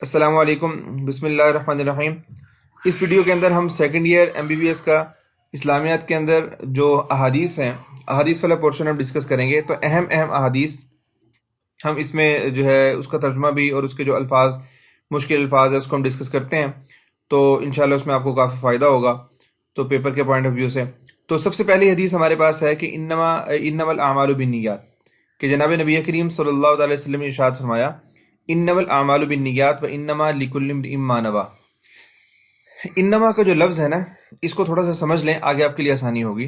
السلام علیکم، بسم اللہ الرحمن الرحیم۔ اس ویڈیو کے اندر ہم سیکنڈ ایئر MBBS کا اسلامیات کے اندر جو احادیث ہیں، احادیث والا پورشن ہم ڈسکس کریں گے۔ تو اہم احادیث ہم اس میں جو ہے اس کا ترجمہ بھی اور اس کے جو الفاظ مشکل الفاظ ہے اس کو ہم ڈسکس کرتے ہیں، تو انشاءاللہ اس میں آپ کو کافی فائدہ ہوگا تو پیپر کے پوائنٹ آف ویو سے۔ تو سب سے پہلی حدیث ہمارے پاس ہے کہ انما الاعمال بالنیات، کہ جناب نبی کریم صلی اللہ علیہ وسلم نے ارشاد فرمایا انما الاعمال بالنیات وانما لکل امرئ ما نوی۔ انما کا جو لفظ ہے نا، اس کو تھوڑا سا سمجھ لیں، آگے آپ کے لیے آسانی ہوگی۔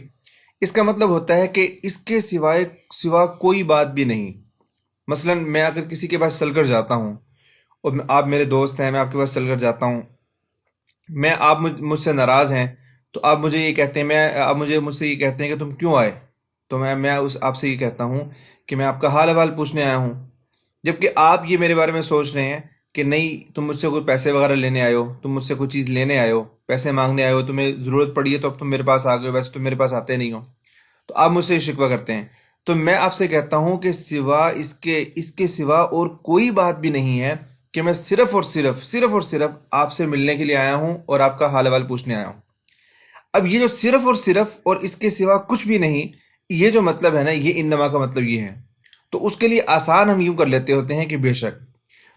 اس کا مطلب ہوتا ہے کہ اس کے سوا کوئی بات بھی نہیں۔ مثلا میں اگر کسی کے پاس چل کر جاتا ہوں اور آپ میرے دوست ہیں، میں آپ کے پاس چل کر جاتا ہوں، آپ مجھ سے ناراض ہیں، تو آپ مجھے یہ کہتے ہیں، آپ مجھ سے یہ کہتے ہیں کہ تم کیوں آئے، تو میں آپ سے یہ کہتا ہوں کہ میں آپ کا حال احوال پوچھنے آیا ہوں، جبکہ آپ یہ میرے بارے میں سوچ رہے ہیں کہ نہیں تم مجھ سے کوئی پیسے وغیرہ لینے آئے ہو، تم مجھ سے کوئی چیز لینے آئے ہو، پیسے مانگنے آئے ہو، تمہیں ضرورت پڑی ہے تو اب تم میرے پاس آ گئے ہو، ویسے تم میرے پاس آتے نہیں ہو، تو آپ مجھ سے یہ شکوہ کرتے ہیں۔ تو میں آپ سے کہتا ہوں کہ اس کے سوا اور کوئی بات بھی نہیں ہے کہ میں صرف اور صرف آپ سے ملنے کے لیے آیا ہوں اور آپ کا حال احوال پوچھنے آیا ہوں۔ اب یہ جو صرف اور اس کے سوا کچھ بھی نہیں، یہ جو مطلب ہے نا، یہ انما کا مطلب یہ ہے۔ تو اس کے لیے آسان ہم یوں کر لیتے ہوتے ہیں کہ بے شک۔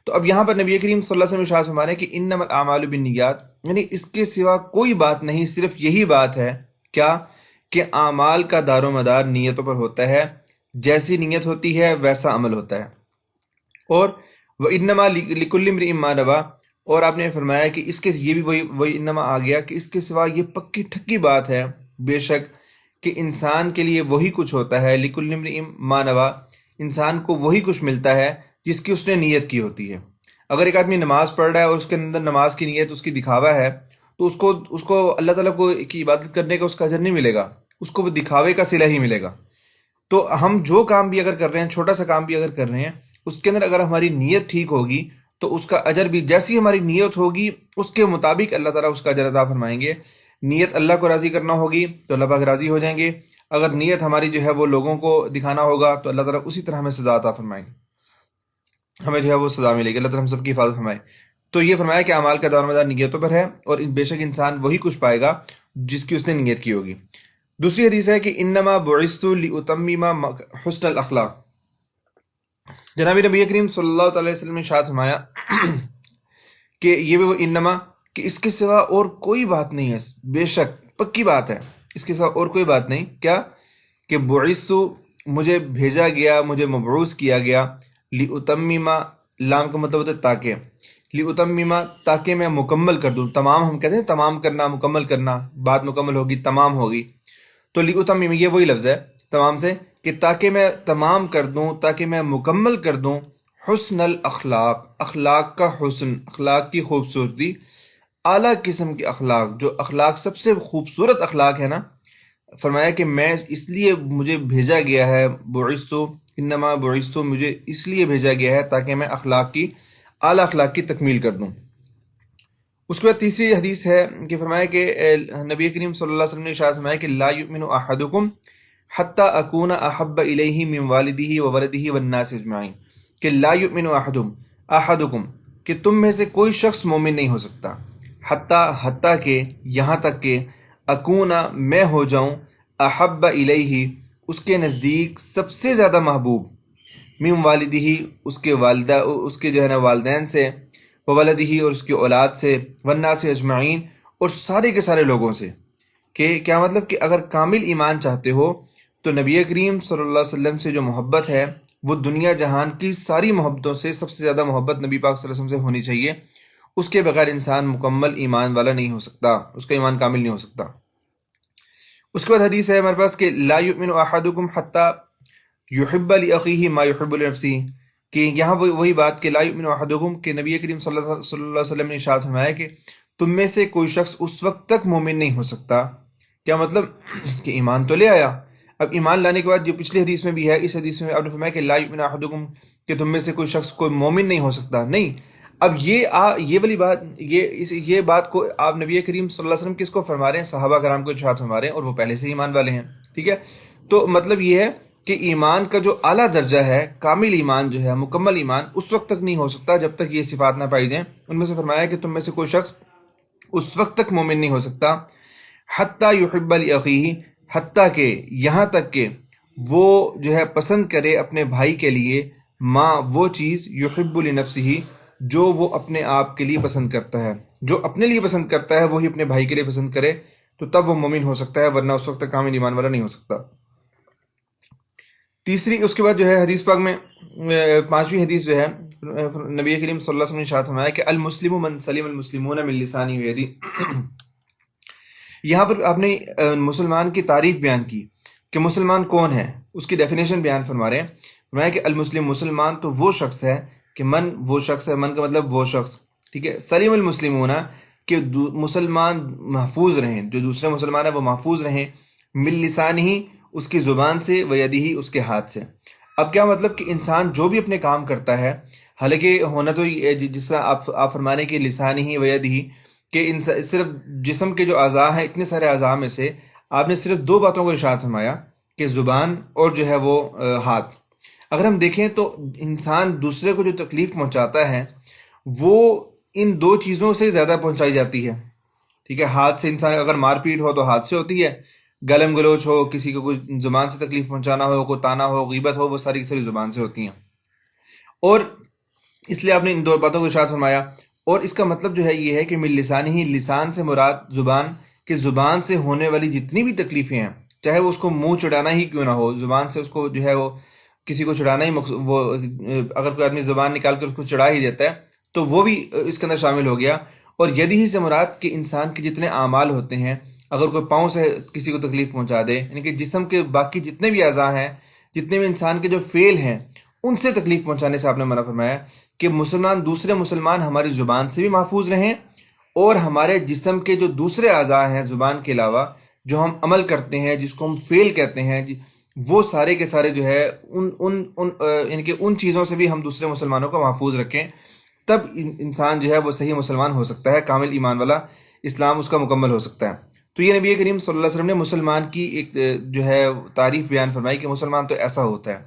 تو اب یہاں پر نبی کریم صلی اللہ علیہ وسلم ارشاد فرما رہے ہیں کہ انما الاعمال بالنیات، یعنی اس کے سوا کوئی بات نہیں، صرف یہی بات ہے کیا کہ اعمال کا دار و مدار نیتوں پر ہوتا ہے، جیسی نیت ہوتی ہے ویسا عمل ہوتا ہے۔ اور وَإِنَّمَا لِكُلِّ امْرِئٍ مَّا نَوَىٰ، اور آپ نے فرمایا کہ اس کے یہ بھی وہی انما آ گیا کہ اس کے سوا یہ پکی ٹھکی بات ہے بے شک کہ انسان کے لیے وہی کچھ ہوتا ہے، لِكُلِّ امْرِئٍ مَّا نَوَىٰ، انسان کو وہی کچھ ملتا ہے جس کی اس نے نیت کی ہوتی ہے۔ اگر ایک آدمی نماز پڑھ رہا ہے اور اس کے اندر نماز کی نیت اس کی دکھاوا ہے، تو اس کو اللہ تعالیٰ کی عبادت کرنے کا اس کا اجر نہیں ملے گا، اس کو وہ دکھاوے کا صلہ ہی ملے گا۔ تو ہم جو کام بھی اگر کر رہے ہیں، چھوٹا سا کام بھی اگر کر رہے ہیں، اس کے اندر اگر ہماری نیت ٹھیک ہوگی تو اس کا اجر بھی جیسی ہماری نیت ہوگی اس کے مطابق اللہ تعالیٰ اس کا اجر عطا فرمائیں گے۔ نیت اللہ کو راضی کرنا ہوگی تو اللہ پاک راضی ہو جائیں گے، اگر نیت ہماری جو ہے وہ لوگوں کو دکھانا ہوگا تو اللہ تعالیٰ اسی طرح ہمیں سزا عطا فرمائیں گے، ہمیں جو ہے وہ سزا ملے گی، اللہ تعالیٰ ہم سب کی حفاظت فرمائے۔ تو یہ فرمایا کہ اعمال کا دار و مدار نیتوں پر ہے، اور بے شک انسان وہی کچھ پائے گا جس کی اس نے نیت کی ہوگی۔ دوسری حدیث ہے کہ انما بعثت لاتمم حسن الاخلاق، جناب نبی کریم صلی اللہ تعالی وسلم نے ارشاد فرمایا کہ یہ بھی وہ انما، کہ اس کے سوا اور کوئی بات نہیں ہے، بے شک پکی بات ہے، اس کے سوا اور کوئی بات نہیں، کیا کہ بعثت، مجھے بھیجا گیا، مجھے مبعوث کیا گیا، لاتمم، لام کا مطلب ہوتا ہے تاکہ، لاتمم تاکہ میں مکمل کر دوں، تمام ہم کہتے ہیں تمام کرنا، مکمل کرنا، بات مکمل ہوگی، تمام ہوگی، تو لاتمم یہ وہی لفظ ہے تمام سے، کہ تاکہ میں تمام کر دوں، تاکہ میں مکمل کر دوں حسن الاخلاق، اخلاق کا حسن، اخلاق کی خوبصورتی، اعلیٰ قسم کے اخلاق، جو اخلاق سب سے خوبصورت اخلاق ہے نا، فرمایا کہ میں اس لیے مجھے بھیجا گیا ہے، بعثت، انما بعثت، مجھے اس لیے بھیجا گیا ہے تاکہ میں اعلیٰ اخلاق کی تکمیل کر دوں۔ اس کے بعد تیسری حدیث ہے کہ فرمایا کہ نبی کریم صلی اللہ علیہ وسلم نے ارشاد فرمایا کہ لا یؤمن احدکم حتی اکون احب الیہ من والدہ وولدہ والناس اجمعین، کہ لا یؤمن احدکم، کہ تم میں سے کوئی شخص مومن نہیں ہو سکتا، حتیٰ کہ، یہاں تک کہ، اکون، میں ہو جاؤں، احب الیہ، اس کے نزدیک سب سے زیادہ محبوب، من والدہ، اس کے جو ہے نا والدین سے، وولدہ، اور اس کی اولاد سے، والناس اجمعین، اور سارے کے سارے لوگوں سے۔ کہ کیا مطلب کہ اگر کامل ایمان چاہتے ہو تو نبی کریم صلی اللہ علیہ وسلم سے جو محبت ہے وہ دنیا جہان کی ساری محبتوں سے سب سے زیادہ محبت نبی پاک صلی اللہ علیہ وسلم سے ہونی چاہیے۔ اس کے بغیر انسان مکمل ایمان والا نہیں ہو سکتا، اس کا ایمان کامل نہیں ہو سکتا۔ اس کے بعد حدیث ہے ہمارے پاس کہ لا یؤمن احدکم حتی یحب لاخیہ ما یحب لنفسہ، کہ یہاں وہی بات کہ لا یؤمن احدکم، کہ نبی کریم صلی اللہ علیہ وسلم نے ارشاد فرمایا کہ تم میں سے کوئی شخص اس وقت تک مومن نہیں ہو سکتا، کیا مطلب کہ ایمان تو لے آیا، اب ایمان لانے کے بعد جو پچھلی حدیث میں بھی ہے، اس حدیث میں آپ نے فرمایا کہ لا یؤمن احدکم، کہ تم میں سے کوئی شخص کوئی مومن نہیں ہو سکتا، نہیں، اب یہ والی بات، یہ بات کو آپ نبی کریم صلی اللہ علیہ وسلم کس کو فرما رہے ہیں؟ صحابہ کرام کو ارشاد فرما رہے ہیں، اور وہ پہلے سے ایمان والے ہیں، ٹھیک ہے۔ تو مطلب یہ ہے کہ ایمان کا جو اعلیٰ درجہ ہے، کامل ایمان جو ہے، مکمل ایمان، اس وقت تک نہیں ہو سکتا جب تک یہ صفات نہ پائی جائیں۔ ان میں سے فرمایا کہ تم میں سے کوئی شخص اس وقت تک مومن نہیں ہو سکتا حتیٰ یحب لأخیہ، حتیٰ کہ یہاں تک کہ وہ جو ہے پسند کرے اپنے بھائی کے لیے ما وہ چیز یحب لنفسہ جو وہ اپنے آپ کے لیے پسند کرتا ہے، جو اپنے لیے پسند کرتا ہے وہی اپنے بھائی کے لیے پسند کرے، تو تب وہ مومن ہو سکتا ہے، ورنہ اس وقت تک کامل ایمان والا نہیں ہو سکتا۔ تیسری اس کے بعد جو ہے حدیث پاک میں پانچویں حدیث جو ہے نبی کریم صلی اللہ علیہ وسلم نے ارشاد فرمایا کہ المسلم من سلم المسلمون من لسانہ ویدی۔ یہاں پر آپ نے مسلمان کی تعریف بیان کی کہ مسلمان کون ہے، اس کی ڈیفینیشن بیان فرما رہے ہیں۔ فرمایا کہ المسلم مسلمان تو وہ شخص ہے کہ من وہ شخص ہے، من کا مطلب وہ شخص، ٹھیک ہے، سلیم المسلمون کہ مسلمان محفوظ رہیں، جو دوسرے مسلمان ہیں وہ محفوظ رہیں، من لسانہ اس کی زبان سے، و یدہ اس کے ہاتھ سے۔ اب کیا مطلب کہ انسان جو بھی اپنے کام کرتا ہے، حالانکہ ہونا تو جس طرح آپ فرما رہے ہیں کہ لسانہ و یدہ کہ صرف جسم کے جو اعضاء ہیں، اتنے سارے اعضاء میں سے آپ نے صرف دو باتوں کو ارشاد فرمایا کہ زبان اور جو ہے وہ ہاتھ۔ اگر ہم دیکھیں تو انسان دوسرے کو جو تکلیف پہنچاتا ہے وہ ان دو چیزوں سے زیادہ پہنچائی جاتی ہے، ٹھیک ہے۔ ہاتھ سے انسان اگر مار پیٹ ہو تو ہاتھ سے ہوتی ہے، گلم گلوچ ہو، کسی کو کوئی زبان سے تکلیف پہنچانا ہو، کوئی تانا ہو، غیبت ہو، وہ ساری کی ساری زبان سے ہوتی ہیں، اور اس لیے آپ نے ان دو باتوں کو ارشاد فرمایا۔ اور اس کا مطلب جو ہے یہ ہے کہ من لسانہ، لسان سے مراد زبان، کہ زبان سے ہونے والی جتنی بھی تکلیفیں ہیں، چاہے وہ اس کو منہ چڑھانا ہی کیوں نہ ہو، زبان سے اس کو جو ہے وہ کسی کو چڑھانا ہی وہ اگر کوئی آدمی زبان نکال کر اس کو چڑھا ہی دیتا ہے تو وہ بھی اس کے اندر شامل ہو گیا۔ اور یدی ہی سے مراد کہ انسان کے جتنے اعمال ہوتے ہیں، اگر کوئی پاؤں سے کسی کو تکلیف پہنچا دے، یعنی کہ جسم کے باقی جتنے بھی اعضاء ہیں، جتنے بھی انسان کے جو فعل ہیں، ان سے تکلیف پہنچانے سے آپ نے منع فرمایا کہ مسلمان دوسرے مسلمان ہماری زبان سے بھی محفوظ رہیں، اور ہمارے جسم کے جو دوسرے اعضاء ہیں زبان کے علاوہ، جو ہم عمل کرتے ہیں، جس کو ہم فعل کہتے ہیں، وہ سارے کے سارے جو ہے یعنی کہ ان چیزوں سے بھی ہم دوسرے مسلمانوں کو محفوظ رکھیں، تب انسان جو ہے وہ صحیح مسلمان ہو سکتا ہے، کامل ایمان والا، اسلام اس کا مکمل ہو سکتا ہے۔ تو یہ نبی کریم صلی اللہ علیہ وسلم نے مسلمان کی ایک جو ہے تعریف بیان فرمائی کہ مسلمان تو ایسا ہوتا ہے۔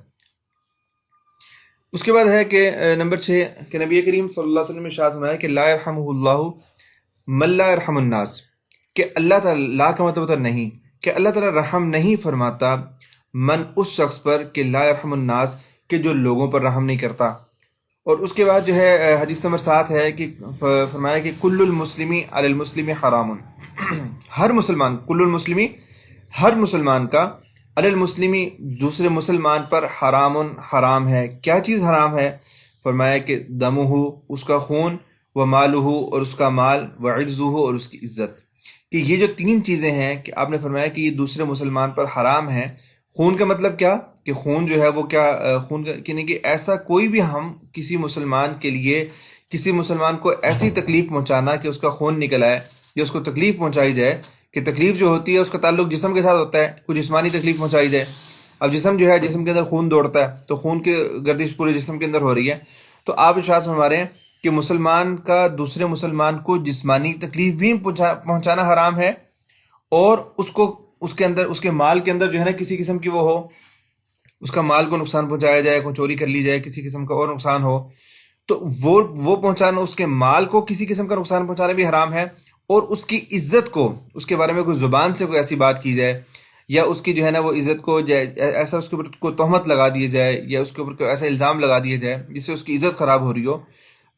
اس کے بعد ہے کہ نمبر 6 کہ نبی کریم صلی اللہ علیہ وسلم نے ارشاد فرمایا کہ لا یرحمہ اللہ من لا یرحم الناس، کہ اللہ تعالیٰ، لا کا مطلب ہوتا نہیں، کہ اللہ تعالیٰ رحم نہیں فرماتا من اس شخص پر کہ لا یرحم الناس کہ جو لوگوں پر رحم نہیں کرتا۔ اور اس کے بعد جو ہے حدیث نمبر 7 ہے کہ فرمایا کہ کل المسلمی علی المسلم حرام، ہر مسلمان، کل المسلمی ہر مسلمان کا، علی المسلمی دوسرے مسلمان پر حرام حرام ہے۔ کیا چیز حرام ہے؟ فرمایا کہ دمہ اس کا خون، و مالہ اور اس کا مال، و عرضہ اور اس کی عزت، کہ یہ جو تین چیزیں ہیں کہ آپ نے فرمایا کہ یہ دوسرے مسلمان پر حرام ہیں۔ خون کا مطلب کیا کہ خون جو ہے وہ کیا خون کا یعنی کہ ایسا کوئی بھی ہم کسی مسلمان کے لیے، کسی مسلمان کو ایسی تکلیف پہنچانا کہ اس کا خون نکل آئے یا اس کو تکلیف پہنچائی جائے، کہ تکلیف جو ہوتی ہے اس کا تعلق جسم کے ساتھ ہوتا ہے، کوئی جسمانی تکلیف پہنچائی جائے۔ اب جسم جو ہے، جسم کے اندر خون دوڑتا ہے تو خون کی گردش پورے جسم کے اندر ہو رہی ہے، تو آپ ارشاد فرما رہے ہیں کہ مسلمان کا دوسرے مسلمان کو جسمانی تکلیف بھی پہنچانا حرام ہے، اور اس کو اس کے اندر، اس کے مال کے اندر جو ہے نا کسی قسم کی وہ ہو، اس کا مال کو نقصان پہنچایا جائے، کوئی چوری کر لی جائے، کسی قسم کا اور نقصان ہو، تو وہ پہنچانا، اس کے مال کو کسی قسم کا نقصان پہنچانا بھی حرام ہے، اور اس کی عزت کو، اس کے بارے میں کوئی زبان سے کوئی ایسی بات کی جائے، یا اس کی جو ہے نا وہ عزت کو ایسا اس کے اوپر کوئی تہمت لگا دی جائے، یا اس کے اوپر کوئی ایسا الزام لگا دیا جائے جس سے اس کی عزت خراب ہو رہی ہو،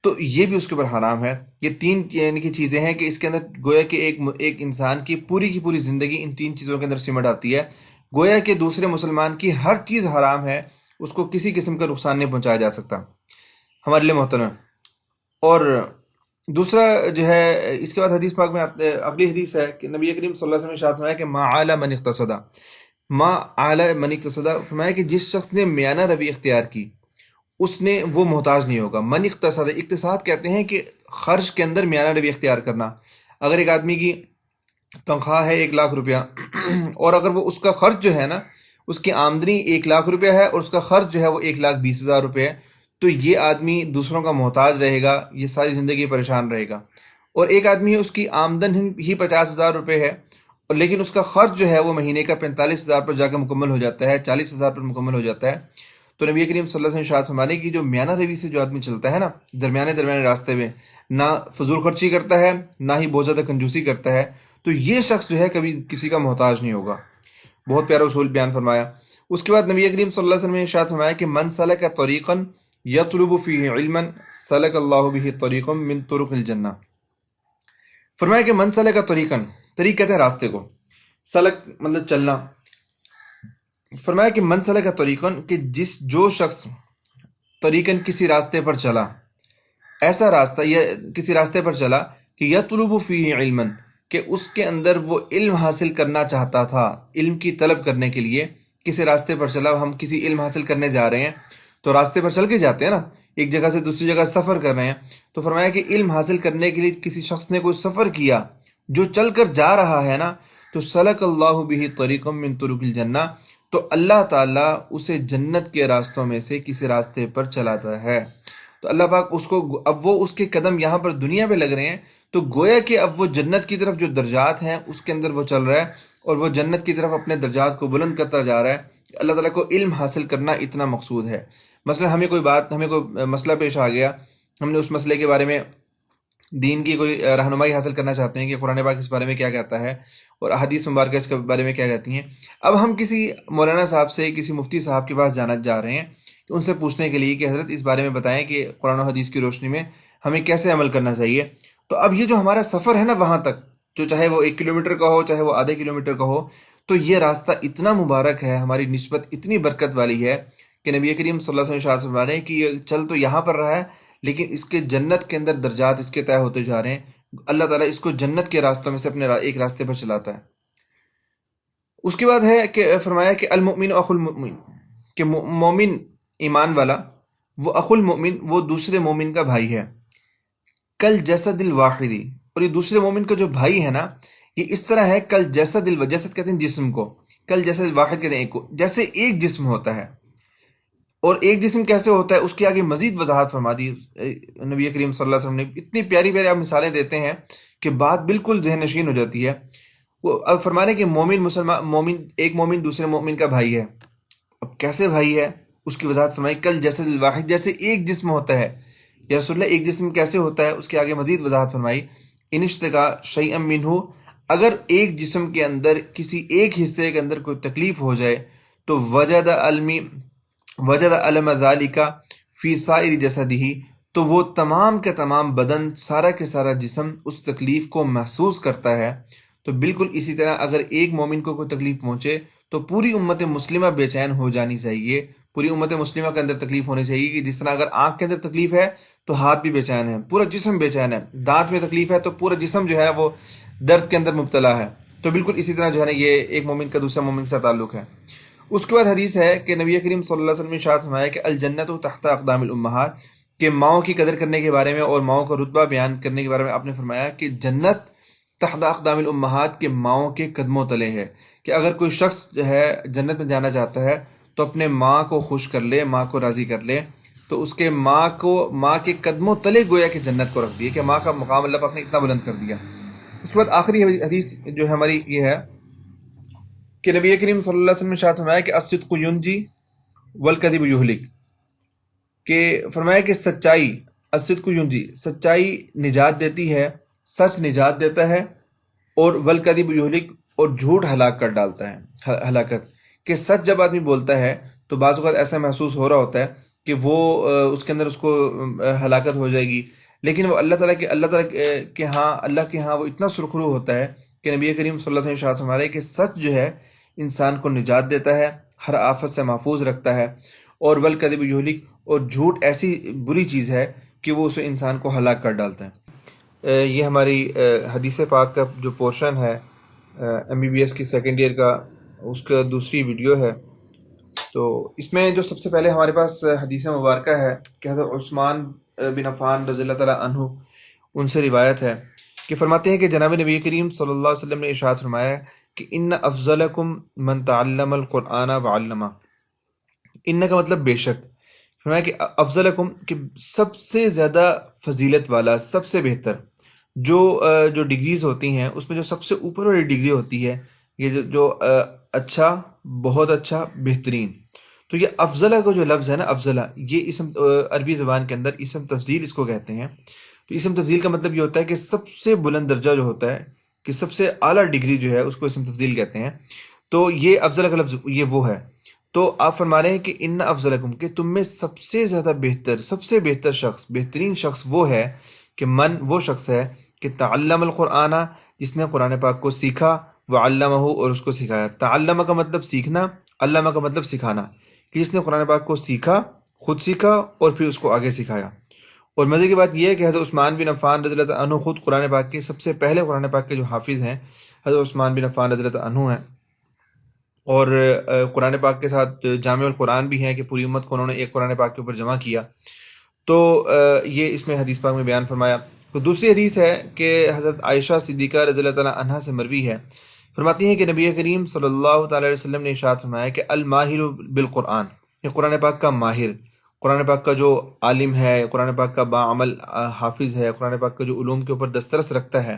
تو یہ بھی اس کے اوپر حرام ہے۔ یہ تین یعنی کہ چیزیں ہیں کہ اس کے اندر گویا کہ ایک انسان کی پوری زندگی ان تین چیزوں کے اندر سمٹ آتی ہے۔ گویا کہ دوسرے مسلمان کی ہر چیز حرام ہے، اس کو کسی قسم کا نقصان نہیں پہنچایا جا سکتا، ہمارے لیے محترم۔ اور دوسرا جو ہے اس کے بعد حدیث پاک میں اگلی حدیث ہے کہ نبی کریم صلی اللہ علیہ وسلم نے ارشاد فرمایا کہ ما علی من اقتصد، ما علی من اقتصد، فرمایا کہ جس شخص نے میانہ روی اختیار کی اس نے وہ محتاج نہیں ہوگا۔ من اقتصد، اقتصاد کہتے ہیں کہ خرچ کے اندر میانہ روی اختیار کرنا۔ اگر ایک آدمی کی تنخواہ ہے 1,00,000 روپیہ، اور اگر وہ اس کا خرچ جو ہے نا، اس کی آمدنی 1,00,000 روپیہ ہے اور اس کا خرچ جو ہے وہ 1,20,000 روپے ہے، تو یہ آدمی دوسروں کا محتاج رہے گا، یہ ساری زندگی پریشان رہے گا۔ اور ایک آدمی ہے اس کی آمدن ہی 50,000 روپے ہے، اور لیکن اس کا خرچ جو ہے وہ مہینے کا 45,000 پر جا کے مکمل ہو جاتا ہے، 40,000 پر مکمل ہو جاتا ہے، تو نبی کریم صلی اللہ علیہ وسلم ارشاد فرمانے کی جو میانہ روی سے جو آدمی چلتا ہے نا درمیانے راستے میں، نہ فضول خرچی کرتا ہے نہ ہی بہت زیادہ کنجوسی کرتا ہے، تو یہ شخص جو ہے کبھی کسی کا محتاج نہیں ہوگا۔ بہت پیارا اصول بیان فرمایا۔ اس کے بعد نبی کریم صلی اللہ علیہ وسلم نے ارشاد فرمایا کہ من سلک طریقا یطلب فیہ علما سلک اللہ بہ طریقا من طرق الجنہ۔ فرمایا کہ من سلک طریقا، طریق کہتے ہیں راستے کو، سلک مطلب چلنا۔ فرمایا کہ من سلک طریقا کہ جو شخص طریقاً کسی راستے پر چلا، ایسا راستہ یا کسی راستے پر چلا کہ یطلب فیہ علما کہ اس کے اندر وہ علم حاصل کرنا چاہتا تھا، علم کی طلب کرنے کے لیے کسی راستے پر چلا، ہم کسی علم حاصل کرنے جا رہے ہیں تو راستے پر چل کے جاتے ہیں نا، ایک جگہ سے دوسری جگہ سفر کر رہے ہیں، تو فرمایا کہ علم حاصل کرنے کے لیے کسی شخص نے کوئی سفر کیا جو چل کر جا رہا ہے نا، تو سلک اللہ بہ طریقا من طرق الجنہ، تو اللہ تعالیٰ اسے جنت کے راستوں میں سے کسی راستے پر چلاتا ہے۔ تو اللہ پاک اس کو، اب وہ اس کے قدم یہاں پر دنیا پہ لگ رہے ہیں، تو گویا کہ اب وہ جنت کی طرف جو درجات ہیں اس کے اندر وہ چل رہا ہے، اور وہ جنت کی طرف اپنے درجات کو بلند کرتا جا رہا ہے۔ اللہ تعالیٰ کو علم حاصل کرنا اتنا مقصود ہے۔ مثلا ہمیں کوئی مسئلہ پیش آ گیا، ہم نے اس مسئلے کے بارے میں دین کی کوئی رہنمائی حاصل کرنا چاہتے ہیں کہ قرآن پاک اس بارے میں کیا کہتا ہے اور احادیث مبارکہ اس کے بارے میں کیا کہتی ہیں۔ اب ہم کسی مولانا صاحب سے، کسی مفتی صاحب کے پاس جا رہے ہیں کہ ان سے پوچھنے کے لیے کہ حضرت اس بارے میں بتائیں کہ قرآن و حدیث کی روشنی میں ہمیں کیسے عمل کرنا چاہیے۔ تو اب یہ جو ہمارا سفر ہے نا وہاں تک، جو چاہے وہ 1 کلومیٹر کا ہو چاہے وہ آدھے کلومیٹر کا ہو، تو یہ راستہ اتنا مبارک ہے، ہماری نسبت اتنی برکت والی ہے کہ نبی کریم صلی اللہ علیہ وسلم ارشاد فرما رہے ہیں کہ یہ چل تو یہاں پر رہا ہے لیکن اس کے جنت کے اندر درجات اس کے طے ہوتے جا رہے ہیں، اللہ تعالیٰ اس کو جنت کے راستوں میں سے اپنے ایک راستے پر چلاتا ہے۔ اس کے بعد ہے کہ فرمایا کہ المؤمن اخو المؤمن، کہ مومن ایمان والا وہ اخو المؤمن، وہ دوسرے مومن کا بھائی ہے، کل جسد الواحدی، اور یہ دوسرے مومن کا جو بھائی ہے نا یہ اس طرح ہے، کل جسد جسد کہتے ہیں جسم کو، کل جسد الواحد کہتے ہیں ایک کو، جیسے ایک جسم ہوتا ہے۔ اور ایک جسم کیسے ہوتا ہے اس کی آگے مزید وضاحت فرما دی نبی کریم صلی اللہ علیہ وسلم نے، اتنی پیاری پیاری آپ مثالیں دیتے ہیں کہ بات بالکل ذہن نشین ہو جاتی ہے۔ وہ اب فرمانے کہ ایک مومن دوسرے مومن کا بھائی ہے۔ اب کیسے بھائی ہے اس کی وضاحت فرمائی، کل جسد الواحد، جیسے ایک جسم ہوتا ہے۔ یا رسول اللہ ایک جسم کیسے ہوتا ہے اس کے آگے مزید وضاحت فرمائی، ان اشتکا شیئا منہ، اگر ایک جسم کے اندر کسی ایک حصے کے اندر کوئی تکلیف ہو جائے تو وجد علم ذالک فی سائر جسدہ، تو وہ تمام کے تمام بدن، سارا کے سارا جسم اس تکلیف کو محسوس کرتا ہے۔ تو بالکل اسی طرح اگر ایک مومن کو کوئی تکلیف پہنچے تو پوری امت مسلمہ بے چین ہو جانی چاہیے، پوری امت مسلمہ کے اندر تکلیف ہونی چاہیے، کہ جس طرح اگر آنکھ کے اندر تکلیف ہے تو ہاتھ بھی بے چین ہے، پورا جسم بے چین ہے، دانت میں تکلیف ہے تو پورا جسم جو ہے وہ درد کے اندر مبتلا ہے۔ تو بالکل اسی طرح جو ہے نا یہ ایک مومن کا دوسرا مومن کے ساتھ تعلق ہے۔ اس کے بعد حدیث ہے کہ نبی کریم صلی اللہ علیہ وسلم نے ارشاد فرمایا کہ الجنت تحت اقدام الامہات، کہ ماؤں کی قدر کرنے کے بارے میں اور ماؤں کا رتبہ بیان کرنے کے بارے میں آپ نے فرمایا کہ جنت تحت اقدام الامہات، کے ماؤں کے قدموں تلے ہے، کہ اگر کوئی شخص جو ہے جنت میں جانا چاہتا ہے تو اپنے ماں کو خوش کر لے، ماں کو راضی کر لے، تو اس کے ماں کے قدموں تلے گویا کہ جنت کو رکھ دیے، کہ ماں کا مقام اللہ پاک نے اتنا بلند کر دیا۔ اس کے بعد آخری حدیث جو ہے ہماری یہ ہے کہ نبی کریم صلی اللہ علیہ وسلم نے ارشاد فرمایا کہ الصدق ینجی والکذب یہلک، کہ فرمایا کہ سچائی، الصدق ینجی، سچائی نجات دیتی ہے، سچ نجات دیتا ہے، اور والکذب یہلک، اور جھوٹ ہلاک کر ڈالتا ہے، ہلاکت، کہ سچ جب آدمی بولتا ہے تو بعض اوقات ایسا محسوس ہو رہا ہوتا ہے کہ وہ اس کے اندر اس کو ہلاکت ہو جائے گی، لیکن وہ اللہ تعالیٰ کے ہاں وہ اتنا سرخرو ہوتا ہے کہ نبی کریم صلی اللہ علیہ وسلم ارشاد فرما رہے ہیں کہ سچ جو ہے انسان کو نجات دیتا ہے، ہر آفت سے محفوظ رکھتا ہے، اور والکذب یہلک، اور جھوٹ ایسی بری چیز ہے کہ وہ اسے انسان کو ہلاک کر ڈالتا ہے۔ یہ ہماری حدیث پاک کا جو پورشن ہے MBBS کی سیکنڈ ایئر کا، اس کا دوسری ویڈیو ہے۔ تو اس میں جو سب سے پہلے ہمارے پاس حدیث مبارکہ ہے کہ حضرت عثمان بن عفان رضی اللہ تعالیٰ عنہ ان سے روایت ہے کہ فرماتے ہیں کہ جناب نبی کریم صلی اللہ علیہ وسلم نے ارشاد فرمایا کہ ان افضلکم من تعلم القرآن وعلمہ، ان کا مطلب بے شک، فرمایا کہ افضلکم، کہ سب سے زیادہ فضیلت والا، سب سے بہتر، جو ڈگریز ہوتی ہیں اس میں جو سب سے اوپر والی ڈگری ہوتی ہے یہ اچھا، بہت اچھا، بہترین. تو یہ افضلہ کا جو لفظ ہے نا، افضلہ، یہ اسم عربی زبان کے اندر اسم تفضیل اس کو کہتے ہیں. تو اسم تفضیل کا مطلب یہ ہوتا ہے کہ سب سے بلند درجہ جو ہوتا ہے، کہ سب سے اعلیٰ ڈگری جو ہے اس کو اسم تفضیل کہتے ہیں. تو یہ افضلہ کا لفظ یہ وہ ہے. تو آپ فرما رہے ہیں کہ ان افضلکم، کہ تم میں سب سے زیادہ بہتر، سب سے بہتر شخص، بہترین شخص وہ ہے کہ وہ شخص ہے کہ تعلم القرآن، جس نے قرآن پاک کو سیکھا، وعلمہ، اور اس کو سکھایا. تعلم کا مطلب سیکھنا، علامہ کا مطلب سکھانا، کہ جس نے قرآن پاک کو سیکھا، خود سیکھا اور پھر اس کو آگے سکھایا. اور مزے کی بات یہ ہے کہ حضرت عثمان بن عفان رضی اللہ عنہ خود قرآن پاک کے سب سے پہلے قرآن پاک کے جو حافظ ہیں حضرت عثمان بن عفان رضی اللہ عنہ ہیں. اور قرآن پاک کے ساتھ جامع القرآن بھی ہیں کہ پوری امت کو انہوں نے ایک قرآن پاک کے اوپر جمع کیا. تو یہ اس میں حدیث پاک میں بیان فرمایا. تو دوسری حدیث ہے کہ حضرت عائشہ صدیقہ رضی اللہ تعالیٰ عنہا سے مروی ہے، فرماتی ہیں کہ نبی کریم صلی اللہ تعالیٰ علیہ وسلم نے ارشاد فرمایا کہ الماہر بالقرآن، یہ قرآن پاک کا ماہر، قرآن پاک کا جو عالم ہے، قرآن پاک کا باعمل حافظ ہے، قرآن پاک کا جو علوم کے اوپر دسترس رکھتا ہے،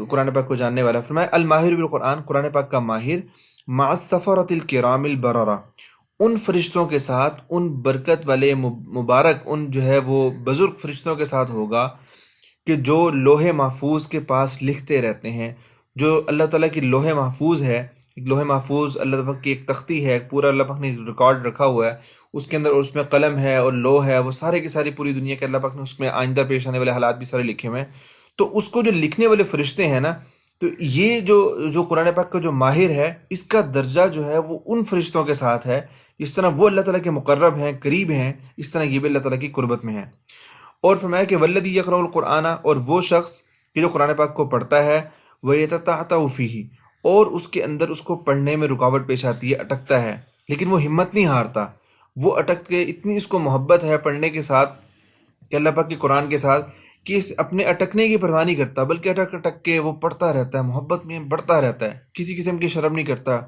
قرآن پاک کو جاننے والا. فرمایا الماہر بالقرآن، قرآن پاک کا ماہر، مع السفرۃ الکرام البررہ، ان فرشتوں کے ساتھ، ان برکت والے مبارک، ان جو ہے وہ بزرگ فرشتوں کے ساتھ ہوگا کہ جو لوح محفوظ کے پاس لکھتے رہتے ہیں. جو اللہ تعالیٰ کی لوح محفوظ ہے، ایک لوح محفوظ اللہ تعالیٰ کی ایک تختی ہے، پورا اللہ پاک نے ریکارڈ رکھا ہوا ہے اس کے اندر، اور اس میں قلم ہے اور لوح ہے، وہ سارے کی ساری پوری دنیا کے اللہ پاک نے اس میں آئندہ پیش آنے والے حالات بھی سارے لکھے ہوئے ہیں. تو اس کو جو لکھنے والے فرشتے ہیں نا، تو یہ جو قرآن پاک کا جو ماہر ہے، اس کا درجہ جو ہے وہ ان فرشتوں کے ساتھ ہے. اس طرح وہ اللہ تعالیٰ کے مقرب ہیں، قریب ہیں، اس طرح یہ بھی اللہ تعالیٰ کی قربت میں ہیں. اور فرمایا کہ والذی یقرأ القرآن، اور وہ شخص کہ جو قرآن پاک کو پڑھتا ہے، وَيَتَتَعْتَعُ فِيهِ، اور اس کے اندر اس کو پڑھنے میں رکاوٹ پیش آتی ہے، اٹکتا ہے، لیکن وہ ہمت نہیں ہارتا. وہ اٹک کے اتنی اس کو محبت ہے پڑھنے کے ساتھ، کہ اللہ پاک کے قرآن کے ساتھ، کہ اس اپنے اٹکنے کی پرواہ نہیں کرتا، بلکہ اٹک اٹک کے وہ پڑھتا رہتا ہے، محبت میں بڑھتا رہتا ہے، کسی قسم کی شرم نہیں کرتا.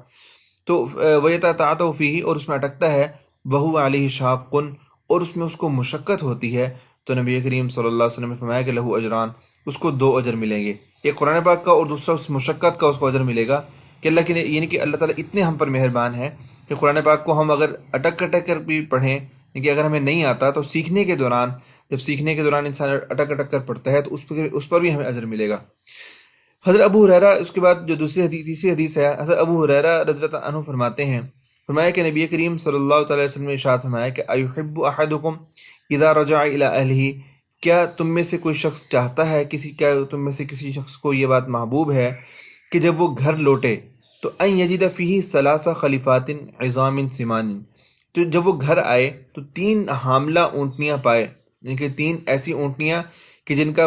تو وَيَتَتَعْتَعُ فِيهِ، اور اس میں اٹکتا ہے، وَهُوَ عَلَيْهِ شَاقٌ، اور اس میں اس کو مشقت ہوتی ہے. تو نبی کریم صلی اللہ علیہ وسلم نے فرمایا کہ لہو اجران، اس کو دو اجر ملیں گے، ایک قرآن پاک کا اور دوسرا اس مشقت کا اس کو اجر ملے گا. کہ اللہ کی، یعنی کہ اللہ تعالیٰ اتنے ہم پر مہربان ہے کہ قرآن پاک کو ہم اگر اٹک اٹک کر بھی پڑھیں، یعنی کہ اگر ہمیں نہیں آتا تو سیکھنے کے دوران، جب سیکھنے کے دوران انسان اٹک اٹک کر پڑھتا ہے تو اس پر بھی ہمیں اجر ملے گا. حضرت ابو ہریرہ، اس کے بعد جو تیسری حدیث ہے، حضرت ابو ہریرہ رضی اللہ عنہ فرماتے ہیں، فرمایا کہ نبی کریم صلی اللہ تعالی وسلم نے ارشاد فرمایا کہ ایحب احدکم اذا رجع الی اہلہ، کیا تم میں سے کوئی شخص چاہتا ہے، کیا تم میں سے کسی شخص کو یہ بات محبوب ہے کہ جب وہ گھر لوٹے تو ان یجد فیہ ثلاث خلیفات عظام سمان، تو جب وہ گھر آئے تو 3 حاملہ اونٹنیاں پائے، یعنی کہ 3 ایسی اونٹنیاں کہ جن کا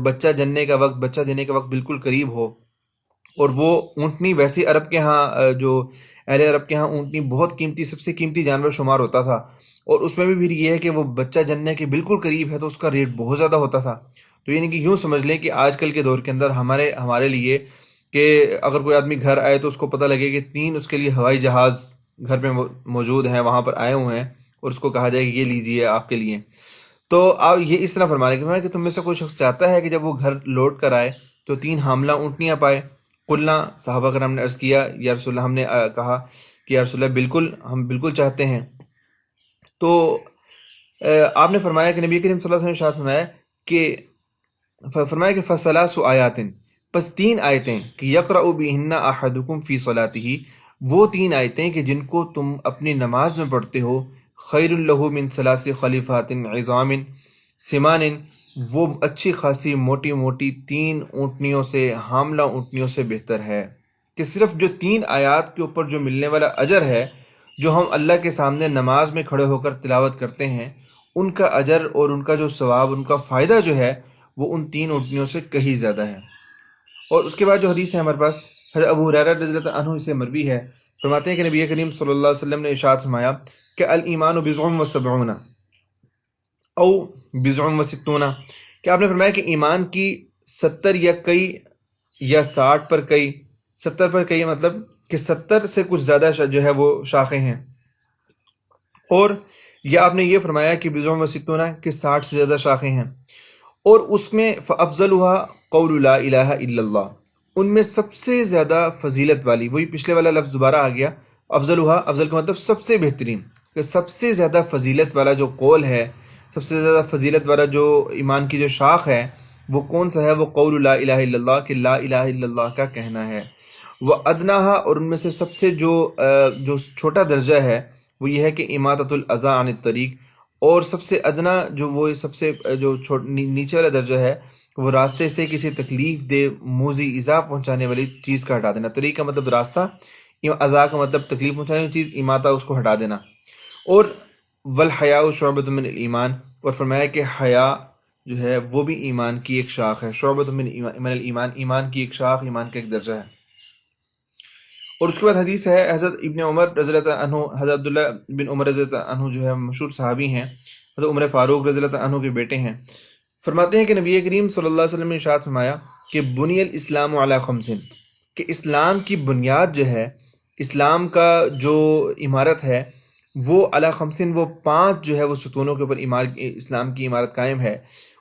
بچہ جننے کا وقت، بچہ دینے کا وقت بالکل قریب ہو. اور وہ اونٹنی ویسے عرب کے ہاں، جو اہل عرب کے ہاں اونٹنی بہت قیمتی، سب سے قیمتی جانور شمار ہوتا تھا. اور اس میں بھی پھر یہ ہے کہ وہ بچہ جننے کے بالکل قریب ہے تو اس کا ریٹ بہت زیادہ ہوتا تھا. تو یعنی کہ یوں سمجھ لیں کہ آج کل کے دور کے اندر ہمارے لیے کہ اگر کوئی آدمی گھر آئے تو اس کو پتہ لگے کہ 3 اس کے لیے ہوائی جہاز گھر میں موجود ہیں، وہاں پر آئے ہوئے ہیں، اور اس کو کہا جائے کہ یہ لیجئے آپ کے لیے. تو آپ یہ اس طرح فرما رہے کہ تم میں سے کوئی شخص چاہتا ہے کہ جب وہ گھر لوٹ کر آئے تو 3 حاملہ اونٹنیاں پائے. قلنا، صحابہ کرام نے عرض کیا، یا رسول اللہ، ہم نے کہا کہ یا رسول اللہ بالکل، ہم بالکل چاہتے ہیں. تو آپ نے فرمایا کہ نبی کریم صلی اللہ علیہ وسلم نے ارشاد فرمایا کہ فثلاث آیات، پس 3 آیتیں، کہ یقرأ بہن احدکم فی صلاتہ، وہ 3 آیتیں کہ جن کو تم اپنی نماز میں پڑھتے ہو، خیر لہ من ثلاث خلیفات عظام سمان، وہ اچھی خاصی موٹی موٹی 3 اونٹنیوں سے، حاملہ اونٹنیوں سے بہتر ہے. کہ صرف جو 3 آیات کے اوپر جو ملنے والا اجر ہے، جو ہم اللہ کے سامنے نماز میں کھڑے ہو کر تلاوت کرتے ہیں، ان کا اجر اور ان کا جو ثواب، ان کا فائدہ جو ہے وہ ان 3 اونٹنیوں سے کہیں زیادہ ہے. اور اس کے بعد جو حدیث ہے ہمارے پاس، حضرت ابو ہریرہ رضی اللہ عنہ سے مروی ہے، فرماتے ہیں کہ نبی کریم صلی اللہ علیہ وسلم نے ارشاد فرمایا کہ الایمان بضع و70 او بضع و60، کہ آپ نے فرمایا کہ ایمان کی 70 یا کئی یا 60 پر کئی، 70 پر کئی مطلب کہ 70 سے کچھ زیادہ جو ہے وہ شاخیں ہیں. اور یا آپ نے یہ فرمایا کہ بضع و60، کہ 60 سے زیادہ شاخیں ہیں. اور اس میں فافضلها قول لا الہ الا اللہ، ان میں سب سے زیادہ فضیلت والی، وہی پچھلے والا لفظ دوبارہ آ گیا، افضلها، افضل کا مطلب سب سے بہترین، کہ سب سے زیادہ فضیلت والا جو قول ہے، سب سے زیادہ فضیلت والا جو ایمان کی جو شاخ ہے وہ کون سا ہے؟ وہ قول لا الہ الا اللہ، کہ لا الہ الا اللہ کا کہنا ہے۔ وہ ادناہا، اور ان میں سے سب سے جو چھوٹا درجہ ہے وہ یہ ہے کہ اماطۃ الاذی عن الطریق، اور سب سے ادنا جو وہ سب سے جو نیچے والا درجہ ہے وہ راستے سے کسی تکلیف دہ موذی ایذا پہنچانے والی چیز کا ہٹا دینا۔ طریق کا مطلب راستہ، اذا کا مطلب تکلیف پہنچانے والی چیز، اماطہ اس کو ہٹا دینا۔ اور والحیاء شعبۃ من الایمان، اور فرمایا کہ حیا جو ہے وہ بھی ایمان کی ایک شاخ ہے، شعبۃ من الایمان، ایمان کی ایک شاخ، ایمان کا ایک درجہ ہے۔ اور اس کے بعد حدیث ہے حضرت ابن عمر رضی اللہ عنہ، حضرت عبداللہ بن عمر رضی اللہ عنہ جو ہے مشہور صحابی ہیں، حضرت عمر فاروق رضی اللہ عنہ کے بیٹے ہیں، فرماتے ہیں کہ نبی کریم صلی اللہ علیہ وسلم نے ارشاد فرمایا کہ بنی الاسلام علی خمس، کہ اسلام کی بنیاد جو ہے، اسلام کا جو عمارت ہے وہ علی خمسن، وہ پانچ جو ہے وہ ستونوں کے اوپر اسلام کی عمارت قائم ہے۔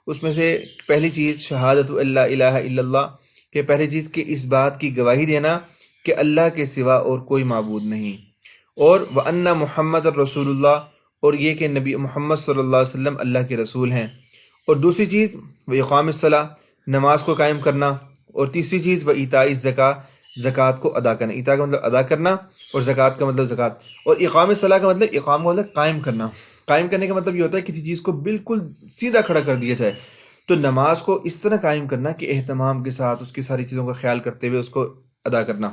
اس میں سے پہلی چیز شہادت اللہ الہ الا اللہ، کہ پہلی چیز کہ اس بات کی گواہی دینا کہ اللہ کے سوا اور کوئی معبود نہیں، اور وَأَنَّ محمد رسول اللہ، اور یہ کہ نبی محمد صلی اللہ علیہ وسلم اللہ کے رسول ہیں۔ اور دوسری چیز وَإِقَامِ الصَّلَاةِ، نماز کو قائم کرنا۔ اور تیسری چیز وَإِيتَاءِ الزَّكَاةِ، زکوٰۃ کو ادا کرنا۔ ایتاء کا مطلب ادا کرنا، اور زکوٰۃ کا مطلب زکوٰۃ۔ اور اقام الصلاۃ کا مطلب، اقام کا مطلب قائم کرنا۔ قائم کرنے کا مطلب یہ ہوتا ہے کسی چیز کو بالکل سیدھا کھڑا کر دیا جائے، تو نماز کو اس طرح قائم کرنا کہ اہتمام کے ساتھ اس کی ساری چیزوں کا خیال کرتے ہوئے اس کو ادا کرنا۔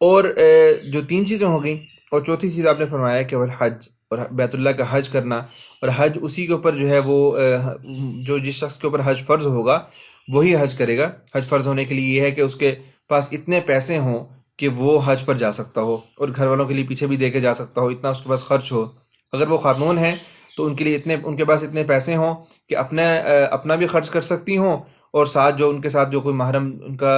اور جو تین چیزیں ہو گئیں، اور چوتھی چیز آپ نے فرمایا کہ وہ حج، اور بیت اللہ کا حج کرنا، اور حج اسی کے اوپر جو ہے وہ جو جس شخص کے اوپر حج فرض ہوگا وہی حج کرے گا۔ حج فرض ہونے کے لیے یہ ہے کہ اس کے پاس اتنے پیسے ہوں کہ وہ حج پر جا سکتا ہو، اور گھر والوں کے لیے پیچھے بھی دے کے جا سکتا ہو، اتنا اس کے پاس خرچ ہو۔ اگر وہ خاتون ہیں تو ان کے لیے ان کے پاس اتنے پیسے ہوں کہ اپنا بھی خرچ کر سکتی ہوں، اور ساتھ جو ان کے ساتھ جو کوئی محرم ان کا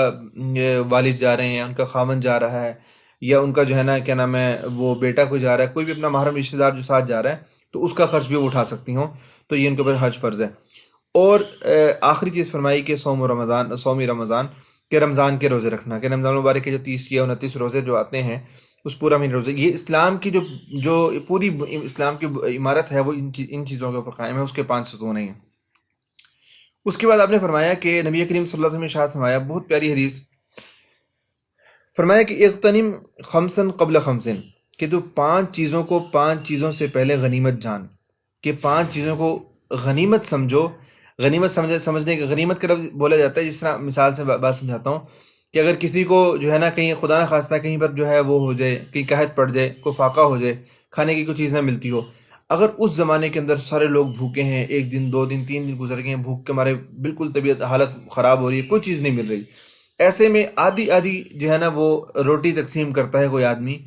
والد جا رہے ہیں، ان کا خاوند جا رہا ہے، یا ان کا جو ہے نا کیا نام ہے وہ بیٹا کوئی جا رہا ہے، کوئی بھی اپنا محرم رشتہ دار جو ساتھ جا رہا ہے تو اس کا خرچ بھی وہ اٹھا سکتی ہوں، تو یہ ان کے اوپر حج فرض ہے۔ اور آخری چیز فرمائی کہ صوم رمضان، کہ رمضان کے روزے رکھنا، کہ رمضان مبارک کے جو 30 یا 29 روزے جو آتے ہیں اس پورا مہینے روزے، یہ اسلام کی جو پوری اسلام کی عمارت ہے وہ ان چیزوں کے اوپر قائم ہے، اس کے 5 ستون ہیں۔ اس کے بعد آپ نے فرمایا کہ نبی کریم صلی اللہ علیہ وسلم نے ارشاد فرمایا، بہت پیاری حدیث، فرمایا کہ اغتنم خمسن قبل خمسن، کہ تو 5 چیزوں کو 5 چیزوں سے پہلے غنیمت جان، کہ 5 چیزوں کو غنیمت سمجھو۔ غنیمت سمجھنے کا غنیمت کا لفظ بولا جاتا ہے، جس طرح مثال سے بات سمجھاتا ہوں کہ اگر کسی کو جو ہے نا کہیں خدا نہ خواستہ کہیں پر جو ہے وہ ہو جائے، کہیں قحط پڑ جائے، کوئی فاقہ ہو جائے، کھانے کی کوئی چیز نہ ملتی ہو، اگر اس زمانے کے اندر سارے لوگ بھوکے ہیں، 1 دن 2 دن 3 دن گزر گئے ہیں بھوک کے مارے، بالکل طبیعت حالت خراب ہو رہی ہے، کوئی چیز نہیں مل رہی، ایسے میں آدھی آدھی جو ہے نا وہ روٹی تقسیم کرتا ہے کوئی آدمی،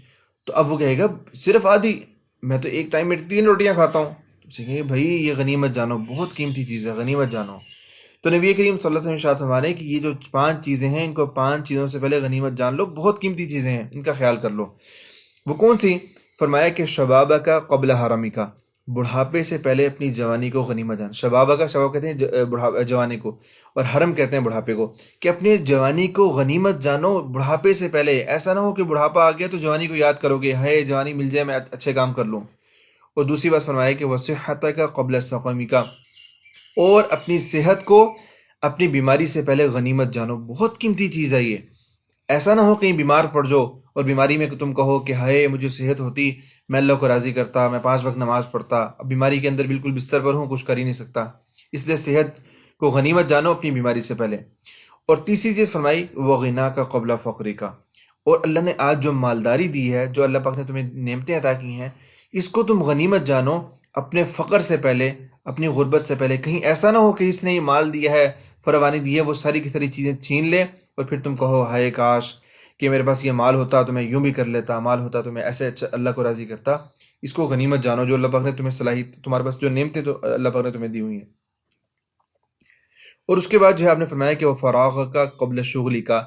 تو اب وہ کہے گا صرف آدھی، میں تو ایک ٹائم میں 3 روٹیاں کھاتا ہوں، تو اسے کہے بھائی یہ غنیمت جانو، بہت قیمتی چیز ہے، غنیمت جانو۔ تو نبی کریم صلی اللہ علیہ وسلم ارشاد فرما رہے ہیں کہ یہ جو 5 چیزیں ہیں، ان کو 5 چیزوں سے پہلے غنیمت جان لو، بہت قیمتی چیزیں ہیں، ان کا خیال کر لو۔ وہ کون سی؟ فرمایا کہ شبابہ کا قبل حرمی کا، بڑھاپے سے پہلے اپنی جوانی کو غنیمت جان۔ شبابہ کا، شباب کہتے ہیں جوانی کو، اور حرم کہتے ہیں بڑھاپے کو، کہ اپنے جوانی کو غنیمت جانو بڑھاپے سے پہلے۔ ایسا نہ ہو کہ بڑھاپا آ گیا تو جوانی کو یاد کرو گے، ہے جوانی مل جائے میں اچھے کام کر لوں۔ اور دوسری بات فرمایا کہ وصحت کا قبل سقمی کا، اور اپنی صحت کو اپنی بیماری سے پہلے غنیمت جانو، بہت قیمتی چیز ہے یہ۔ ایسا نہ ہو کہیں بیمار پڑ جاؤ اور بیماری میں تم کہو کہ ہائے مجھے صحت ہوتی میں اللہ کو راضی کرتا، میں 5 وقت نماز پڑھتا، اب بیماری کے اندر بالکل بستر پر ہوں، کچھ کر ہی نہیں سکتا۔ اس لیے صحت کو غنیمت جانو اپنی بیماری سے پہلے۔ اور تیسری چیز فرمائی وہ غنا کا قبل فقری کا، اور اللہ نے آج جو مالداری دی ہے، جو اللہ پاک نے تمہیں نعمتیں عطا کی ہیں، اس کو تم غنیمت جانو اپنے فقر سے پہلے، اپنی غربت سے پہلے۔ کہیں ایسا نہ ہو کہ اس نے مال دیا ہے، فراوانی دی ہے، وہ ساری کی ساری چیزیں چھین لے اور پھر تم کہو ہائے کاش کہ میرے پاس یہ مال ہوتا تو میں یوں بھی کر لیتا، مال ہوتا تو میں ایسے اچھا اللہ کو راضی کرتا۔ اس کو غنیمت جانو جو اللہ پاک نے تمہیں صلاحیت، تمہارے پاس جو نعمتیں تو اللہ پاک نے تمہیں دی ہوئی ہیں۔ اور اس کے بعد جو ہے آپ نے فرمایا کہ وہ فراغ کا قبل شغلی کا،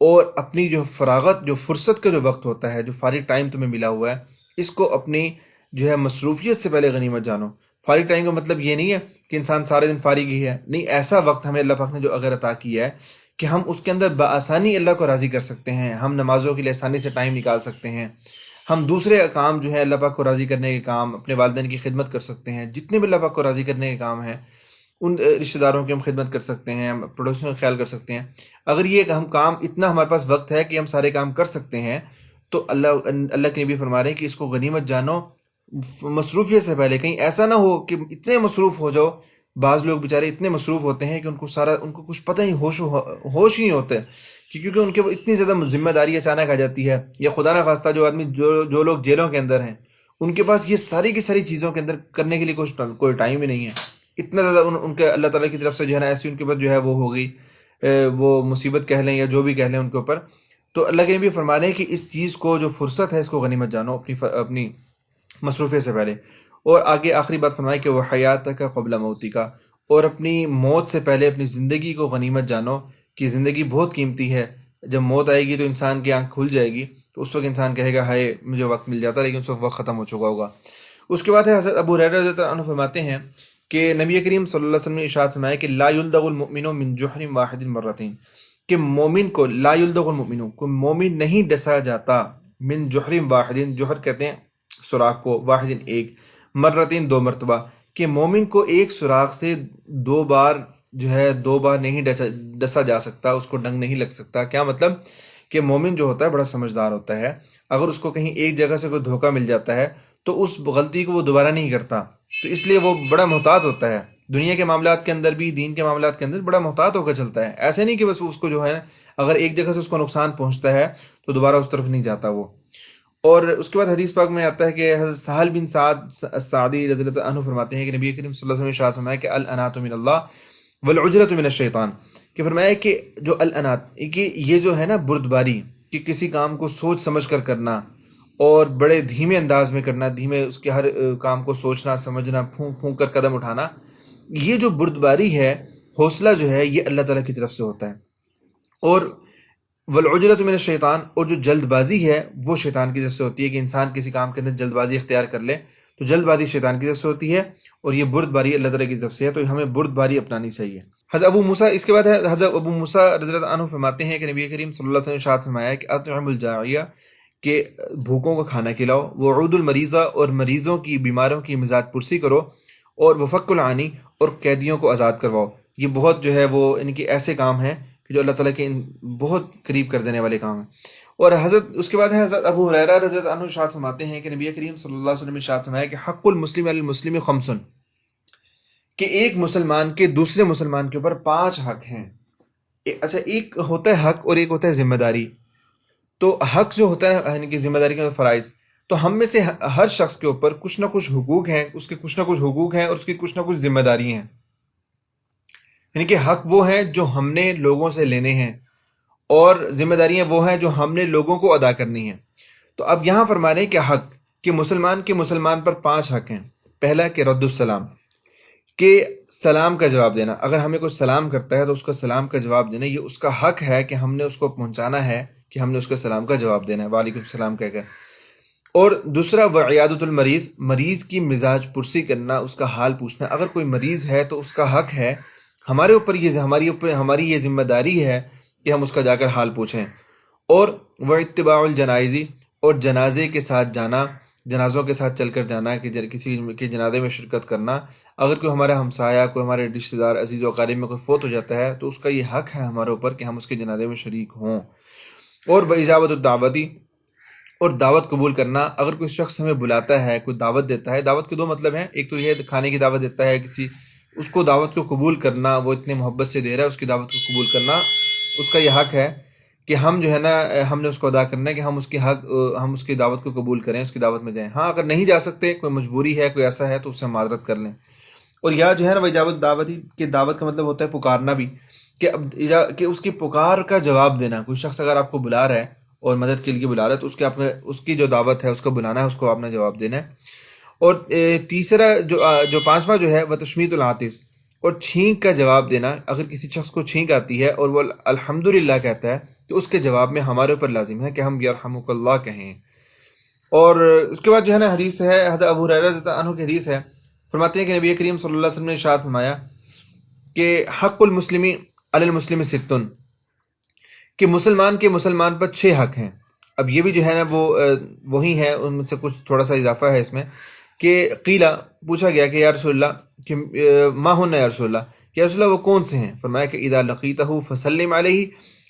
اور اپنی جو فراغت، جو فرصت کا جو وقت ہوتا ہے، جو فارغ ٹائم تمہیں ملا ہوا ہے، اس کو اپنی جو ہے مصروفیت سے پہلے غنیمت جانو۔ فارغ ٹائم کا مطلب یہ نہیں ہے کہ انسان سارے دن فارغ ہی ہے، نہیں، ایسا وقت ہمیں اللہ پاک نے جو اگر عطا کیا ہے کہ ہم اس کے اندر بآسانی اللہ کو راضی کر سکتے ہیں، ہم نمازوں کے لیے آسانی سے ٹائم نکال سکتے ہیں، ہم دوسرے کام جو ہے اللہ پاک کو راضی کرنے کے کام، اپنے والدین کی خدمت کر سکتے ہیں، جتنے بھی اللہ پاک کو راضی کرنے کے کام ہیں ان رشتہ داروں کی ہم خدمت کر سکتے ہیں، ہم پڑوسیوں کا خیال کر سکتے ہیں۔ اگر یہ ہم کام اتنا ہمارے پاس وقت ہے کہ ہم سارے کام کر سکتے ہیں تو اللہ کے نبی فرما رہے ہیں کہ اس کو غنیمت جانو مصروفیت سے پہلے، کہیں ایسا نہ ہو کہ اتنے مصروف ہو جاؤ۔ بعض لوگ بیچارے اتنے مصروف ہوتے ہیں کہ ان کو کچھ پتہ ہی ہوش ہی نہیں ہوتے، کیونکہ ان کے اتنی زیادہ ذمہ داری اچانک آ جاتی ہے، یا خدا نہ خواستہ جو لوگ جیلوں کے اندر ہیں ان کے پاس یہ ساری کی ساری چیزوں کے اندر کرنے کے لیے کوئی ٹائم ہی نہیں ہے، اتنا زیادہ ان کے اللہ تعالیٰ کی طرف سے جو ہے نا ایسی ان کے اوپر جو ہے وہ ہو گئی، وہ مصیبت کہہ لیں یا جو بھی کہہ لیں ان کے اوپر۔ تو اللہ کے نبی فرما رہے ہیں کہ اس چیز کو جو فرصت ہے اس کو غنیمت جانو اپنی مصروفیت سے پہلے۔ اور آگے آخری بات فرمائی کہ وہ حیات کا قبل موتی کا، اور اپنی موت سے پہلے اپنی زندگی کو غنیمت جانو کہ زندگی بہت قیمتی ہے، جب موت آئے گی تو انسان کی آنکھ کھل جائے گی، تو اس وقت انسان کہے گا ہائے مجھے وقت مل جاتا، لیکن اس وقت ختم ہو چکا ہوگا۔ اس کے بعد ہے حضرت ابو ہریرہ رضی اللہ عنہ فرماتے ہیں کہ نبی کریم صلی اللہ علیہ وسلم نے ارشاد فرمایا کہ لا یلدغ المؤمن من جحر واحد مرتين، کہ مومن کو لا یلدغ المؤمن کو مومن نہیں ڈسا جاتا، من جحر واحد، جحر کہتے ہیں سوراخ کو، واحد ایک، مرتين دو مرتبہ، کہ مومن کو ایک سوراخ سے دو بار نہیں ڈسا جا سکتا، اس کو ڈنگ نہیں لگ سکتا۔ کیا مطلب کہ مومن جو ہوتا ہے بڑا سمجھدار ہوتا ہے، اگر اس کو کہیں ایک جگہ سے کوئی دھوکہ مل جاتا ہے تو اس غلطی کو وہ دوبارہ نہیں کرتا، تو اس لیے وہ بڑا محتاط ہوتا ہے، دنیا کے معاملات کے اندر بھی، دین کے معاملات کے اندر بڑا محتاط ہو کر چلتا ہے۔ ایسے نہیں کہ بس اس کو جو ہے اگر ایک جگہ سے اس کو نقصان پہنچتا ہے تو دوبارہ اس طرف نہیں جاتا وہ۔ اور اس کے بعد حدیث پاک میں آتا ہے کہ حضرت سہل بن سعد سعدی رضی اللہ عنہ فرماتے ہیں کہ نبی کریم صلی اللہ علیہ وسلم نے ارشاد فرمایا کہ الانات من اللہ والعجلۃ من الشیطان، کہ فرمایا کہ جو الانات، کہ یہ جو ہے نا بردباری، کہ کسی کام کو سوچ سمجھ کر کرنا اور بڑے دھیمے انداز میں کرنا، دھیمے اس کے ہر کام کو سوچنا سمجھنا، پھونک پھونک کر قدم اٹھانا، یہ جو بردباری ہے، حوصلہ جو ہے یہ اللہ تعالیٰ کی طرف سے ہوتا ہے۔ اور والعجلۃ من الشیطان، اور جو جلد بازی ہے وہ شیطان کی طرف سے ہوتی ہے، کہ انسان کسی کام کے اندر جلد بازی اختیار کر لے تو جلد بازی شیطان کی طرف سے ہوتی ہے، اور یہ بردباری اللہ تعالیٰ کی طرف سے ہے، تو ہمیں بردباری اپنانی چاہیے۔ حضرت ابو موسیٰ، اس کے بعد ہے حضرت ابو موسیٰ رضی اللہ عنہ فرماتے ہیں کہ نبی کریم صلی اللہ علیہ وسلم نے ارشاد فرمایا کہ اطعم الجاعیہ، کہ بھوکوں کو کھانا کھلاؤ، وعود المریضہ، اور مریضوں کی بیماروں کی مزاج پرسی کرو، اور وفق العانی، اور قیدیوں کو آزاد کرواؤ۔ یہ بہت جو ہے وہ ان کے ایسے کام ہیں کہ جو اللہ تعالیٰ کے بہت قریب کر دینے والے کام ہیں۔ اور اس کے بعد ہے حضرت ابو ہریرہ رضی اللہ عنہ ارشاد فرماتے ہیں کہ نبی کریم صلی اللہ علیہ وسلم نے ارشاد فرمایا کہ حق المسلم علی المسلم خمس، کہ ایک مسلمان کے دوسرے مسلمان کے اوپر 5 حق ہیں۔ اچھا، ایک ہوتا ہے حق اور ایک ہوتا ہے ذمہ داری۔ تو حق جو ہوتا ہے یعنی کہ ذمہ داری کے فرائض، تو ہم میں سے ہر شخص کے اوپر کچھ نہ کچھ حقوق ہیں، اس کے کچھ نہ کچھ حقوق ہیں، اور اس کی کچھ نہ کچھ ذمہ داری ہیں۔ یعنی کہ حق وہ ہیں جو ہم نے لوگوں سے لینے ہیں، اور ذمہ داریاں وہ ہیں جو ہم نے لوگوں کو ادا کرنی ہیں۔ تو اب یہاں فرما رہے ہیں کہ حق، کہ مسلمان پر 5 حق ہیں۔ پہلا کہ رد السلام، کہ سلام کا جواب دینا، اگر ہمیں کوئی سلام کرتا ہے تو اس کا سلام کا جواب دینا، یہ اس کا حق ہے کہ ہم نے اس کو پہنچانا ہے، کہ ہم نے اس کے سلام کا جواب دینا ہے، وعلیکم السلام کہہ کر۔ اور دوسرا وعیادۃ المریض، مریض کی مزاج پرسی کرنا، اس کا حال پوچھنا۔ اگر کوئی مریض ہے تو اس کا حق ہے، ہمارے اوپر ہماری یہ ذمہ داری ہے کہ ہم اس کا جا کر حال پوچھیں۔ اور واتباع الجنائز، اور جنازے کے ساتھ جانا، جنازوں کے ساتھ چل کر جانا، کہ کسی کے جنازے میں شرکت کرنا۔ اگر کوئی ہمارا ہمسایہ، کوئی ہمارے رشتہ دار، عزیز و اقارب میں کوئی فوت ہو جاتا ہے تو اس کا یہ حق ہے ہمارے اوپر کہ ہم اس کے جنازے میں شریک ہوں۔ اور واجابۃ الدعوتی، اور دعوت قبول کرنا۔ اگر کوئی شخص ہمیں بلاتا ہے، کوئی دعوت دیتا ہے، دعوت کے 2 مطلب ہیں، ایک تو یہ کھانے کی دعوت دیتا ہے کسی، اس کو دعوت کو قبول کرنا، وہ اتنے محبت سے دے رہا ہے، اس کی دعوت کو قبول کرنا اس کا یہ حق ہے کہ ہم جو ہے نا ہم نے اس کو ادا کرنا ہے کہ ہم اس کی دعوت کو قبول کریں، اس کی دعوت میں جائیں۔ ہاں اگر نہیں جا سکتے، کوئی مجبوری ہے، کوئی ایسا ہے، تو اس سے معذرت کر لیں۔ اور یا جو ہے نا وجابت دعوتی، کہ دعوت کا مطلب ہوتا ہے پکارنا بھی، کہ اس کی پکار کا جواب دینا۔ کوئی شخص اگر آپ کو بلا رہا ہے اور مدد کے لیے بلا رہا ہے تو اس کی جو دعوت ہے، اس کو بلانا ہے، اس کو آپ نے جواب دینا ہے۔ اور تیسرا جو 5واں جو ہے وہ تشمیت العاطس، اور چھینک کا جواب دینا۔ اگر کسی شخص کو چھینک آتی ہے اور وہ الحمدللہ کہتا ہے تو اس کے جواب میں ہمارے اوپر لازم ہے کہ ہم یرحمک اللہ کہیں۔ اور اس کے بعد جو ہے نا حدیث ہے، حضرت ابو ہریرہ رضی اللہ عنہ کی حدیث ہے، فرماتے ہیں کہ نبی کریم صلی اللہ علیہ وسلم نے ارشاد فرمایا کہ حق المسلمی علی المسلم ستن، کہ مسلمان کے مسلمان پر 6 حق ہیں۔ اب یہ بھی جو ہے نا وہ وہی ہے، ان میں سے کچھ تھوڑا سا اضافہ ہے اس میں، کہ قیلا پوچھا گیا کہ یا رسول اللہ کہ ما ہن یا رسول اللہ، کہ یا رسول اللہ وہ کون سے ہیں؟ فرمایا کہ اذا لقیتہ فسلم علیہ،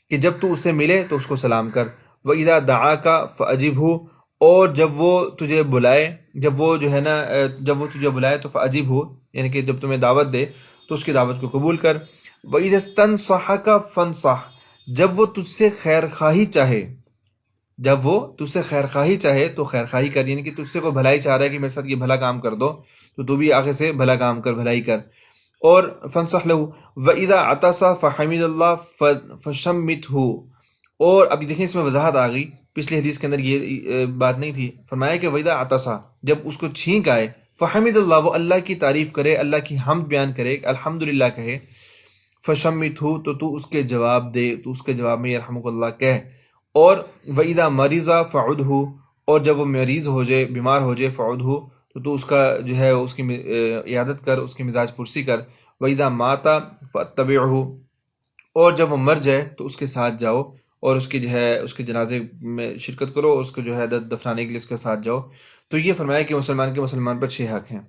کہ جب تو اس سے ملے تو اس کو سلام کر، واذا دعاک فاجبہ، اور جب وہ تجھے بلائے، جب وہ جو ہے نا جب وہ تجھے بلائے تو فاجبہ، یعنی کہ جب تمہیں دعوت دے تو اس کی دعوت کو قبول کر، واذا استنصحک فانصح، جب وہ تجھ سے خیر خواہی چاہے، جب وہ تجھ سے خیر خواہی چاہے تو خیر خواہی کر، یعنی کہ تجھ سے کوئی بھلائی چاہ رہا ہے کہ میرے ساتھ یہ بھلا کام کر دو تو تو بھی آگے سے بھلا کام کر، بھلائی کر۔ اور فنصح لہو وَإِذَا عَطَسَ فَحَمِدَ اللَّهَ فَشَمِّتْهُ، اور ابھی دیکھیں اس میں وضاحت آ گئی، پچھلی حدیث کے اندر یہ بات نہیں تھی۔ فرمایا کہ وَإِذَا عَطَسَ، جب اس کو چھینک آئے، فَحَمِدَ اللَّهَ، وہ اللہ کی تعریف کرے، اللہ کی حمد بیان کرے، الحمدللہ کہے، فَشَمِّتْهُ، تو اس کے جواب دے، تو اس کے جواب میں یرحمک اللہ کہہ۔ اور وَإِذَا مَرِضَ فَعُدْهُ، اور جب وہ مریض ہو جائے، بیمار ہو جائے، فَعُدْهُ، تو اس کا جو ہے اس کی عیادت کر، اس کی مزاج پرسی کر۔ وَإِذَا مَاتَ فَاتَّبِعْهُ، اور جب وہ مر جائے تو اس کے ساتھ جاؤ، اور اس کی جو ہے اس کے جنازے میں شرکت کرو، اس کو جو ہے دفنانے کے لیے اس کے ساتھ جاؤ۔ تو یہ فرمایا کہ مسلمان کے مسلمان پر 6 حق ہیں۔